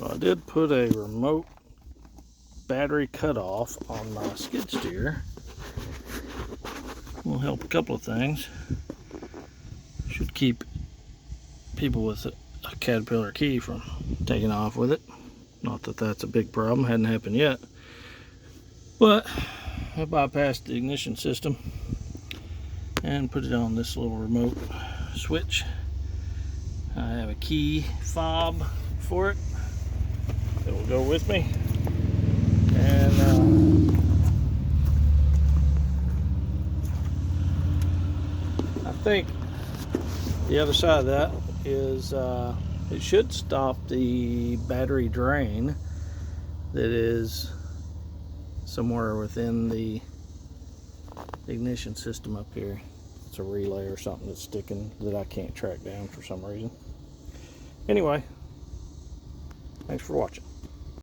Well, I did put a remote battery cutoff on my skid steer. Will help a couple of things. Should keep people with a Caterpillar key from taking off with it. Not that that's a big problem, hadn't happened yet. But I bypassed the ignition system and put it on this little remote switch. I have a key fob for it that will go with me. And I think the other side of that is it should stop the battery drain that is somewhere within the ignition system up here. It's a relay or something that's sticking that I can't track down for some reason. Anyway, thanks for watching.